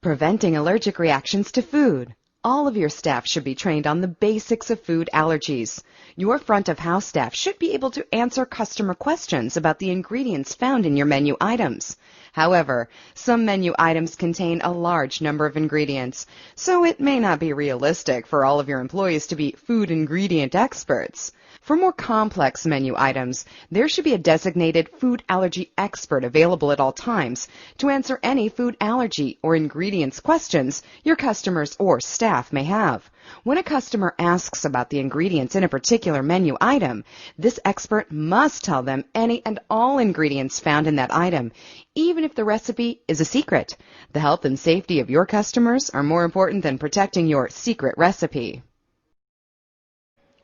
Preventing allergic reactions to food. All of your staff should be trained on the basics of food allergies. Your front of house staff should be able to answer customer questions about the ingredients found in your menu items. However, some menu items contain a large number of ingredients, so it may not be realistic for all of your employees to be food ingredient experts. For more complex menu items, there should be a designated food allergy expert available at all times to answer any food allergy or ingredients questions your customers or staff may have. When a customer asks about the ingredients in a particular menu item, this expert must tell them any and all ingredients found in that item, even if the recipe is a secret. The health and safety of your customers are more important than protecting your secret recipe.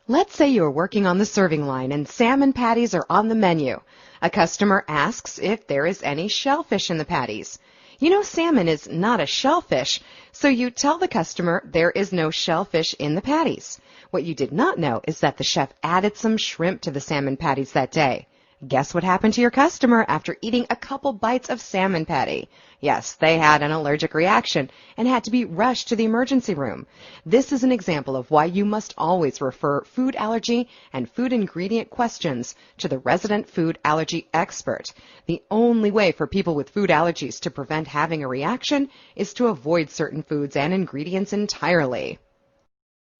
Let's say you're working on the serving line and salmon patties are on the menu. A customer asks if there is any shellfish in the patties. You know salmon is not a shellfish, so you tell the customer there is no shellfish in the patties. What you did not know is that the chef added some shrimp to the salmon patties that day. Guess what happened to your customer after eating a couple bites of salmon patty? Yes, they had an allergic reaction and had to be rushed to the emergency room. This is an example of why you must always refer food allergy and food ingredient questions to the resident food allergy expert. The only way for people with food allergies to prevent having a reaction is to avoid certain foods and ingredients entirely.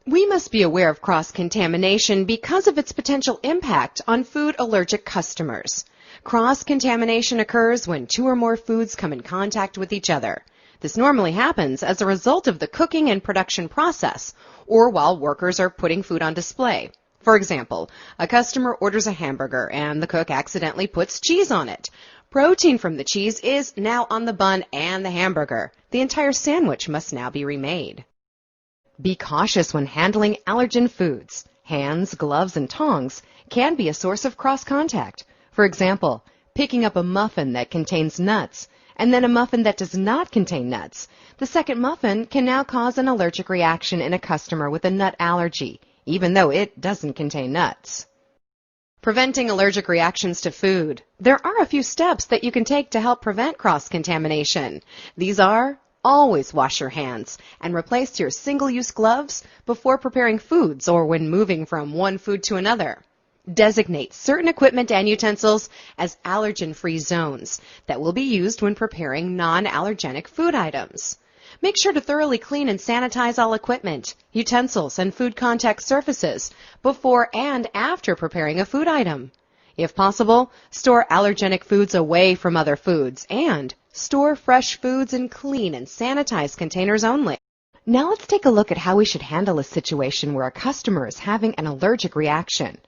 We must be aware of cross-contamination because of its potential impact on food allergic customers. Cross-contamination occurs when two or more foods come in contact with each other. This normally happens as a result of the cooking and production process, or while workers are putting food on display. For example, a customer orders a hamburger and the cook accidentally puts cheese on it. Protein from the cheese is now on the bun and the hamburger. The entire sandwich must now be remade. Be cautious when handling allergen foods. Hands, gloves, and tongs can be a source of cross-contact. For example, picking up a muffin that contains nuts and then a muffin that does not contain nuts. The second muffin can now cause an allergic reaction in a customer with a nut allergy, even though it doesn't contain nuts. Preventing allergic reactions to food. There are a few steps that you can take to help prevent cross-contamination. These are: always wash your hands and replace your single-use gloves before preparing foods or when moving from one food to another. Designate certain equipment and utensils as allergen-free zones that will be used when preparing non-allergenic food items. Make sure to thoroughly clean and sanitize all equipment, utensils, and food contact surfaces before and after preparing a food item. If possible, store allergenic foods away from other foods and store fresh foods in clean and sanitized containers only. Now let's take a look at how we should handle a situation where a customer is having an allergic reaction.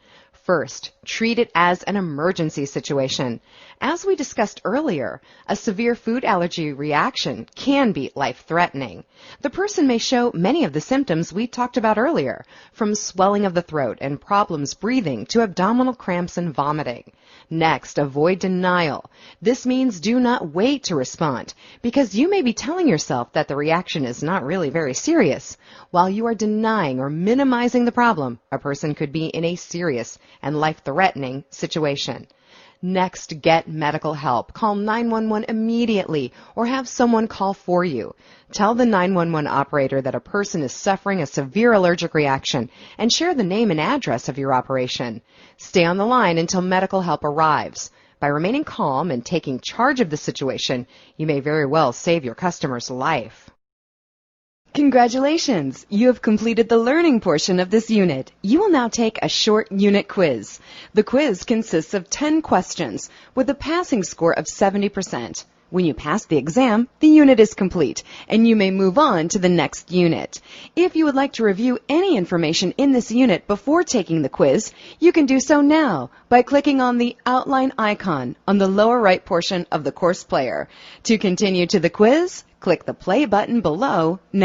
First, treat it as an emergency situation. As we discussed earlier, a severe food allergy reaction can be life-threatening. The person may show many of the symptoms we talked about earlier, from swelling of the throat and problems breathing to abdominal cramps and vomiting. Next, avoid denial. This means do not wait to respond, because you may be telling yourself that the reaction is not really very serious. While you are denying or minimizing the problem, a person could be in a serious and life-threatening situation. Next, get medical help. Call 911 immediately or have someone call for you. Tell the 911 operator that a person is suffering a severe allergic reaction and share the name and address of your operation. Stay on the line until medical help arrives. By remaining calm and taking charge of the situation, you may very well save your customer's life. Congratulations! You have completed the learning portion of this unit. You will now take a short unit quiz. The quiz consists of 10 questions with a passing score of 70%. When you pass the exam, the unit is complete, and you may move on to the next unit. If you would like to review any information in this unit before taking the quiz, you can do so now by clicking on the outline icon on the lower right portion of the course player. To continue to the quiz, click the play button below now.